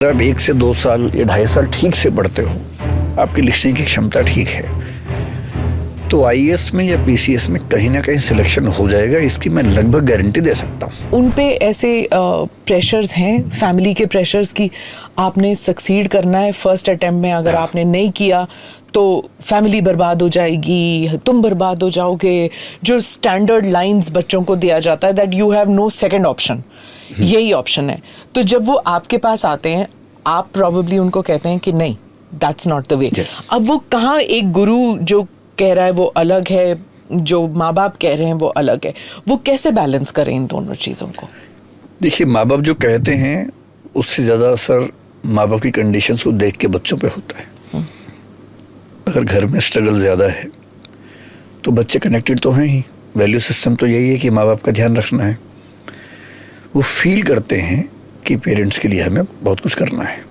आप 1 से 2 साल या 2.5 साल ठीक से पढ़ते हो, आपकी लिखने की क्षमता ठीक है, तो आईएएस में या पीसीएस में कहीं ना कहीं सिलेक्शन हो जाएगा। इसकी मैं लगभग गारंटी दे सकता हूँ। उन पे ऐसे प्रेशर्स हैं, फैमिली के प्रेशर्स की आपने सक्सीड करना है फर्स्ट अटेम्प्ट में, अगर आपने नहीं किया तो फैमिली बर्बाद हो जाएगी, तुम बर्बाद हो जाओगे। जो स्टैंडर्ड लाइंस बच्चों को दिया जाता है that you have no second option, यही ऑप्शन है। तो जब वो आपके पास आते हैं, आप प्रॉबेबली उनको कहते हैं कि नहीं, दैट्स नॉट द वे। अब वो कहाँ, एक गुरु जो कह रहा है वो अलग है, जो माँ बाप कह रहे हैं वो अलग है, वो कैसे बैलेंस करें इन दोनों चीज़ों को? देखिए, माँ बाप जो कहते हैं उससे ज़्यादा असर माँ बाप की कंडीशंस को देख के बच्चों पे होता है। अगर घर में स्ट्रगल ज़्यादा है तो बच्चे कनेक्टेड तो हैं ही, वैल्यू सिस्टम तो यही है कि माँ बाप का ध्यान रखना है। वो फील करते हैं कि पेरेंट्स के लिए हमें बहुत कुछ करना है।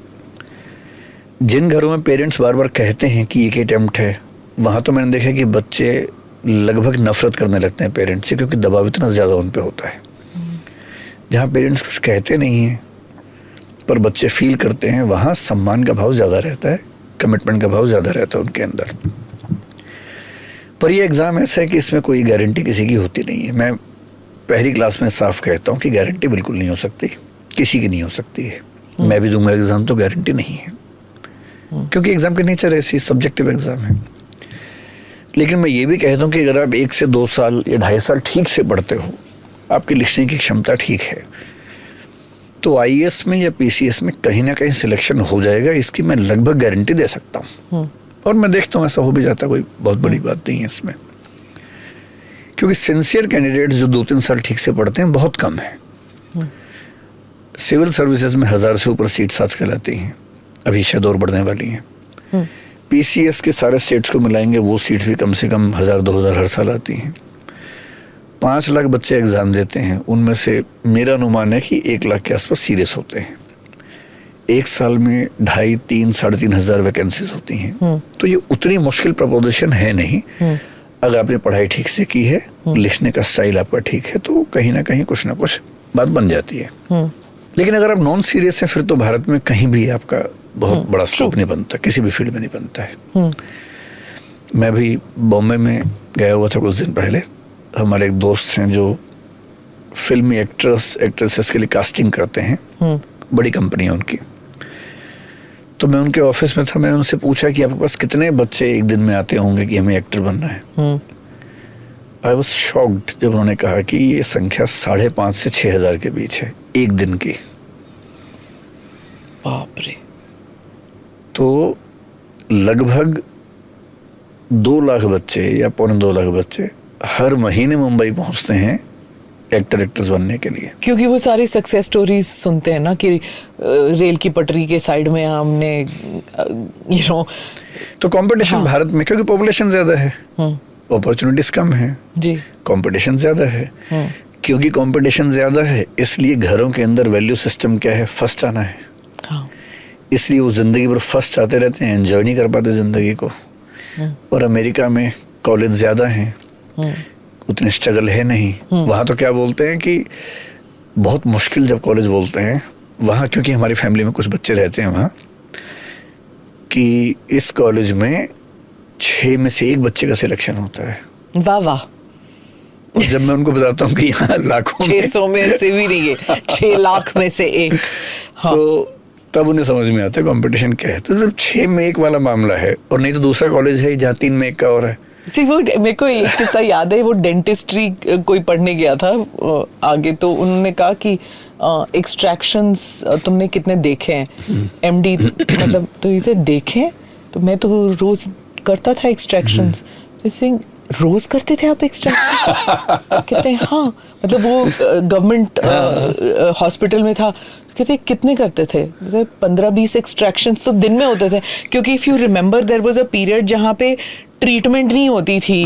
जिन घरों में पेरेंट्स बार बार कहते हैं कि एक अटेम्प्ट है, वहाँ तो मैंने देखा कि बच्चे लगभग नफरत करने लगते हैं पेरेंट्स से, क्योंकि दबाव इतना ज़्यादा उन पे होता है। जहाँ पेरेंट्स कुछ कहते नहीं हैं पर बच्चे फील करते हैं, वहाँ सम्मान का भाव ज़्यादा रहता है, कमिटमेंट का भाव ज़्यादा रहता है उनके अंदर। पर ये एग्ज़ाम ऐसा है कि इसमें कोई गारंटी किसी की होती नहीं है। मैं पहली क्लास में साफ कहता हूँ कि गारंटी बिल्कुल नहीं हो सकती, किसी की नहीं हो सकती है। मैं भी दूंगा एग्ज़ाम तो गारंटी नहीं है, क्योंकि एग्ज़ाम का नेचर ऐसी सब्जेक्टिव एग्ज़ाम है। लेकिन मैं ये भी कहता हूँ कि अगर आप 1 से 2 साल या 2.5 साल ठीक से पढ़ते हो, आपकी लिखने की क्षमता ठीक है, तो आईएएस में या पीसीएस में कहीं ना कहीं सिलेक्शन हो जाएगा। इसकी मैं लगभग गारंटी दे सकता हूँ। और मैं देखता हूँ ऐसा हो भी जाता है, कोई बहुत बड़ी बात नहीं है इसमें, क्योंकि सिंसियर कैंडिडेट्स जो 2-3 साल ठीक से पढ़ते हैं बहुत कम है। सिविल सर्विसेज में 1000 से ऊपर सीट्स आजकल आती हैं, अभी शायद और बढ़ने वाली हैं। पीसीएस के सारे स्टेट्स को मिलाएंगे वो सीट्स भी कम से कम 1000-2000 हर साल आती हैं। 5 लाख बच्चे एग्ज़ाम देते हैं, उनमें से मेरा अनुमान है कि 1 लाख के आसपास सीरियस होते हैं। एक साल में 2,500-3,500 वैकेंसीज होती हैं। तो ये उतनी मुश्किल प्रपोजिशन है नहीं। अगर आपने पढ़ाई ठीक से की है, लिखने का स्टाइल आपका ठीक है, तो कहीं ना कहीं कुछ ना कुछ बात बन जाती है। लेकिन अगर आप नॉन सीरियस हैं, फिर तो भारत में कहीं भी आपका बहुत बड़ा स्कोप नहीं बनता, किसी भी फील्ड में नहीं बनता है। मैं भी बॉम्बे में गया हुआ था कुछ दिन पहले। हमारे एक दोस्त हैं जो फिल्मी एक्ट्रेसेस के लिए कास्टिंग करते हैं, बड़ी कंपनी है उनकी। तो मैं उनके ऑफिस में था, मैंने उनसे पूछा कि आपके पास कितने बच्चे एक दिन में आते होंगे कि हमें एक्टर बनना है। आई वॉज शॉक्ड जब उन्होंने कहा कि ये संख्या 5,500 से 6,000 के बीच है एक दिन की। बाप रे। तो लगभग 2 लाख बच्चे या 2.25 लाख बच्चे हर महीने मुंबई पहुंचते हैं एक्टर्स बनने के लिए, क्योंकि वो सारी सक्सेस स्टोरीज सुनते हैं ना कि रेल की पटरी के साइड में हमने तो कंपटीशन भारत में, क्योंकि पॉपुलेशन ज्यादा है, अपॉर्चुनिटीज कम है जी, कंपटीशन ज्यादा है। क्योंकि कंपटीशन ज्यादा है, इसलिए घरों के अंदर वैल्यू सिस्टम क्या है, फर्स्ट आना है। इसलिए वो जिंदगी भर फर्स्ट आते रहते हैं, एंजॉय नहीं कर पाते जिंदगी को। और अमेरिका में कॉलेज ज्यादा हैं, उतने स्ट्रगल है नहीं। वहाँ तो क्या बोलते हैं कि बहुत मुश्किल जब कॉलेज बोलते हैं वहाँ, क्योंकि हमारी फैमिली में कुछ बच्चे रहते हैं वहाँ, कि इस कॉलेज में 6 में से 1 बच्चे का सिलेक्शन होता है। वाह वाह। और जब मैं उनको बताता हूँ कि यहाँ लाखों 600 में से भी नहीं है, 6 लाख में से 1। तो तब उन्हें समझ में आता है कंपटीशन क्या है। तो जब 6 में 1 वाला मामला है, और नहीं तो दूसरा कॉलेज है जहाँ 3 में 1 का और है। जी, वो मेरे को एक किस्सा याद है। वो डेंटिस्ट्री कोई पढ़ने गया था आगे, तो उन्होंने कहा कि एक्सट्रैक्शंस तुमने कितने देखे हैं एमडी, मतलब तो इसे देखे, तो मैं तो रोज करता था एक्सट्रैक्शंस। तो रोज करते थे आप एक्सट्रैक्शन? कहते हैं हाँ, मतलब वो गवर्नमेंट हॉस्पिटल में था। कहते कितने करते थे? 15-20 एक्सट्रैक्शंस तो दिन में होते थे, क्योंकि if you remember there was a period जहाँ पे ट्रीटमेंट नहीं होती थी।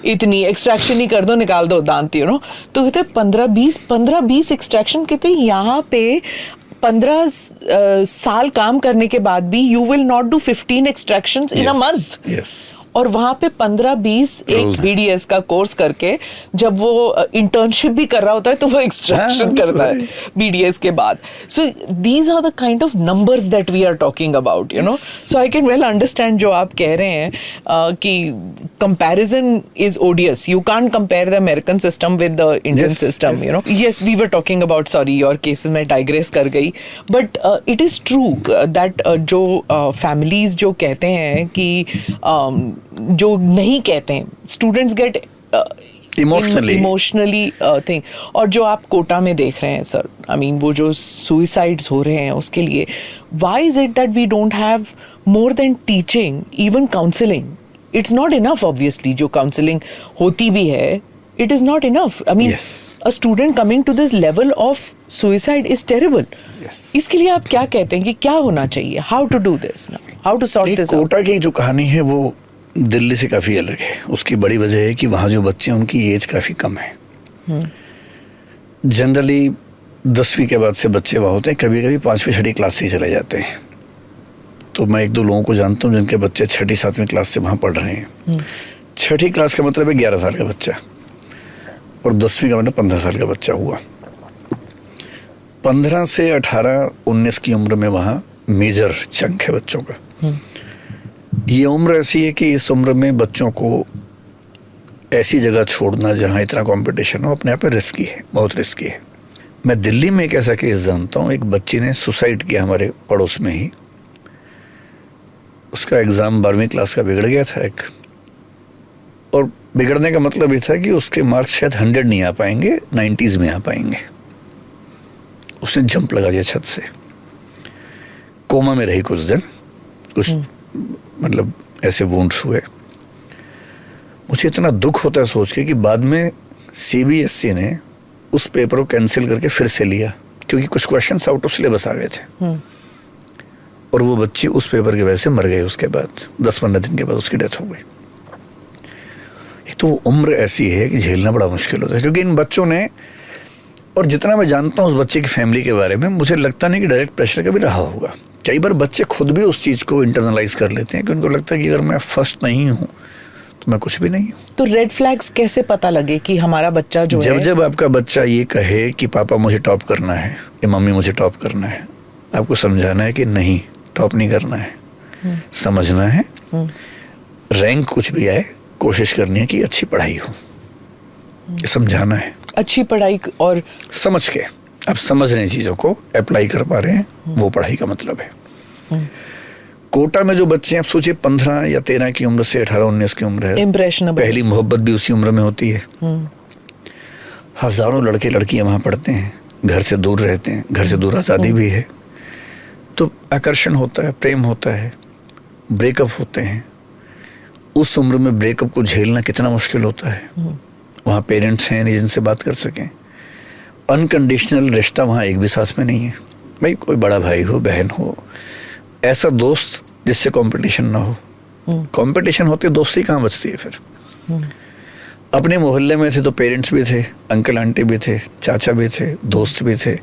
इतनी एक्सट्रैक्शन ही कर दो, निकाल दो दांत, तो कहते 15-20 एक्सट्रैक्शन। कहते यहाँ पे 15 साल काम करने के बाद भी you will not do 15 extractions in a month. और वहां पे 15-20 एक BDS का कोर्स करके जब वो इंटर्नशिप भी कर रहा होता है तो वो एक्सट्रैक्शन करता है BDS के बाद. So these are the kind of numbers that we are talking about, you know. So I can well understand जो आप कह रहे हैं कि comparison is odious. You can't compare the American system with the Indian system, you know. Yes, we were talking about, sorry your cases में digress कर गई, but it is true that जो फैमिलीज जो कहते हैं कि जो नहीं कहते हैं, स्टूडेंट्स गेट इमोशनली थिंग. और जो आप कोटा में देख रहे हैं सर, आई मीन वो जो सुइसाइड्स हो रहे हैं उसके लिए, why is it that we don't have more than teaching, even counseling? It's not enough. Obviously जो काउंसलिंग होती भी है, it is not enough. I mean, a student coming to this level of suicide is terrible. इसके लिए आप क्या कहते हैं कि क्या होना चाहिए? How to do this now? How to sort this out? Kota की जो कहानी है वो दिल्ली से काफ़ी अलग है. उसकी बड़ी वजह है कि वहाँ जो बच्चे हैं उनकी एज काफ़ी कम है. जनरली 10वीं के बाद से बच्चे वहाँ होते हैं, कभी कभी 5वीं 6वीं क्लास से ही चले जाते हैं. तो मैं 1-2 लोगों को जानता हूँ जिनके बच्चे 6वीं 7वीं क्लास से वहाँ पढ़ रहे हैं. 6वीं क्लास का मतलब है 11 साल का बच्चा, और 10वीं का मतलब 15 साल का बच्चा हुआ. 15 से 18-19 की उम्र में वहाँ मेजर चंक है बच्चों का. ये उम्र ऐसी है कि इस उम्र में बच्चों को ऐसी जगह छोड़ना जहाँ इतना कंपटीशन हो अपने आप में रिस्की है, बहुत रिस्की है. मैं दिल्ली में एक ऐसा केस जानता हूँ, एक बच्ची ने सुसाइड किया हमारे पड़ोस में ही. उसका एग्ज़ाम 12वीं क्लास का बिगड़ गया था एक, और बिगड़ने का मतलब ये था कि उसके मार्क्स शायद 100 नहीं आ पाएंगे, 90s में आ पाएंगे. उसने जंप लगा दिया छत से, कोमा में रही कुछ दिन, कुछ मतलब ऐसे वुंड्स हुए. मुझे इतना दुख होता है सोच के कि बाद में CBSE ने उस पेपर को कैंसिल करके फिर से लिया, क्योंकि कुछ क्वेश्चंस आउट ऑफ सिलेबस आ गए थे. और वो बच्ची उस पेपर की वजह से मर गई. उसके बाद 10-15 दिन के बाद उसकी डेथ हो गई. तो उम्र ऐसी है कि झेलना बड़ा मुश्किल होता है, क्योंकि इन बच्चों ने, और जितना मैं जानता हूँ उस बच्चे की फैमिली के बारे में, मुझे लगता नहीं कि डायरेक्ट प्रेशर कभी रहा होगा. कई बार बच्चे खुद भी उस चीज़ को इंटरनलाइज कर लेते हैं कि उनको लगता है कि अगर मैं फर्स्ट नहीं हूँ तो मैं कुछ भी नहीं हूँ. तो रेड फ्लैग्स कैसे पता लगे कि हमारा बच्चा जो है? जब आपका बच्चा ये कहे कि पापा मुझे टॉप करना है या मम्मी मुझे टॉप करना है, आपको समझाना है कि नहीं, टॉप नहीं करना है. समझना है, रैंक कुछ भी आए, कोशिश करनी है कि अच्छी पढ़ाई हो. समझाना है, अच्छी पढ़ाई, और समझ के आप समझ रहे हैं, चीज़ों को अप्लाई कर पा रहे हैं, वो पढ़ाई का मतलब है. कोटा में जो बच्चे हैं, आप सोचिए 15 या 13 की उम्र से 18-19 की उम्र है, इम्प्रेशनेबल. पहली मोहब्बत भी उसी उम्र में होती है. हजारों लड़के लड़कियां वहाँ पढ़ते हैं, घर से दूर रहते हैं, घर से दूर आज़ादी भी है, तो आकर्षण होता है, प्रेम होता है, ब्रेकअप होते हैं. उस उम्र में ब्रेकअप को झेलना कितना मुश्किल होता है. वहाँ पेरेंट्स हैं नहीं जिनसे बात कर सकें. अनकंडीशनल रिश्ता वहाँ एक भी साथ में नहीं है. भाई कोई बड़ा भाई हो, बहन हो, ऐसा दोस्त जिससे कंपटीशन ना हो. कंपटीशन होती, दोस्ती कहाँ बचती है फिर. अपने मोहल्ले में थे तो पेरेंट्स भी थे, अंकल आंटी भी थे, चाचा भी थे, दोस्त भी थे.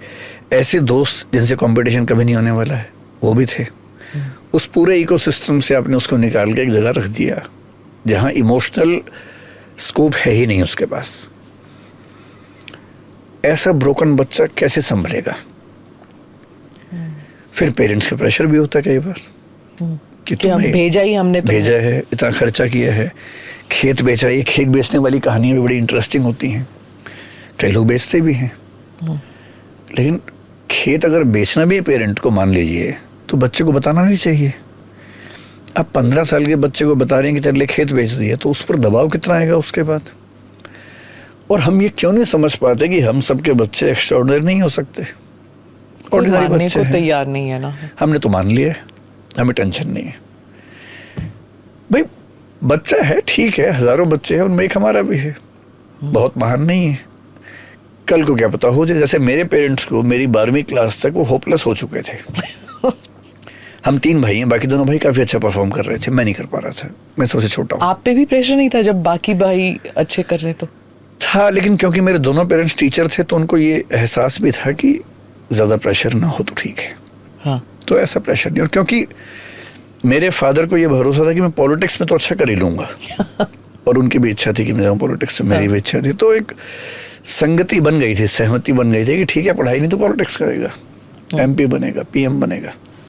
ऐसे दोस्त जिनसे कंपटीशन कभी नहीं होने वाला है, वो भी थे. उस पूरे इकोसिस्टम से आपने उसको निकाल के एक जगह रख दिया जहाँ इमोशनल स्कोप है ही नहीं उसके पास. ऐसा ब्रोकन बच्चा कैसे संभलेगा. फिर पेरेंट्स का प्रेशर भी होता है कई बार कि हम भेजा ही, हमने तो भेजा है, इतना खर्चा किया है, खेत बेचा. ये खेत बेचने वाली कहानियां भी बड़ी इंटरेस्टिंग होती हैं. कई लोग बेचते भी हैं, लेकिन खेत अगर बेचना भी है पेरेंट को, मान लीजिए, तो बच्चे को बताना नहीं चाहिए. आप 15 साल के बच्चे को बता रहे हैं कि तेरे लिए खेत बेच दिए, तो उस पर दबाव कितना आएगा उसके बाद. और हम ये क्यों नहीं समझ पाते कि हम सबके बच्चे एक्स्ट्राऑर्डिनरी नहीं हो सकते. ऑर्डिनरी बच्चे को तैयार नहीं है ना. हमने तो मान लिया है, हमें टेंशन नहीं है. भाई बच्चा है, ठीक है, हजारों बच्चे हैं, उनमें एक हमारा भी है, बहुत महान नहीं है. कल को क्या पता हो जाए. जैसे मेरे पेरेंट्स को मेरी 12वीं क्लास तक वो होपलेस हो चुके थे. हम 3 भाई हैं, बाकी दोनों भाई काफी अच्छा परफॉर्म कर रहे थे, मैं नहीं कर पा रहा था, मैं सबसे छोटा हूँ. आप पे भी प्रेशर नहीं था जब बाकी भाई अच्छे कर रहे तो? था, लेकिन क्योंकि मेरे दोनों पेरेंट्स टीचर थे तो उनको ये एहसास भी था कि ज़्यादा प्रेशर ना हो तो ठीक है. हाँ. तो ऐसा प्रेशर नहीं. और क्योंकि मेरे फादर को ये भरोसा था कि मैं पॉलिटिक्स में तो अच्छा कर ही लूँगा और उनकी भी इच्छा थी कि मैं जाऊँ पॉलिटिक्स में, मेरी भी इच्छा थी। तो एक संगति बन गई थी, सहमति बन गई थी कि ठीक है पढ़ाई नहीं तो पॉलिटिक्स करेगा, MP बनेगा, PM बनेगा।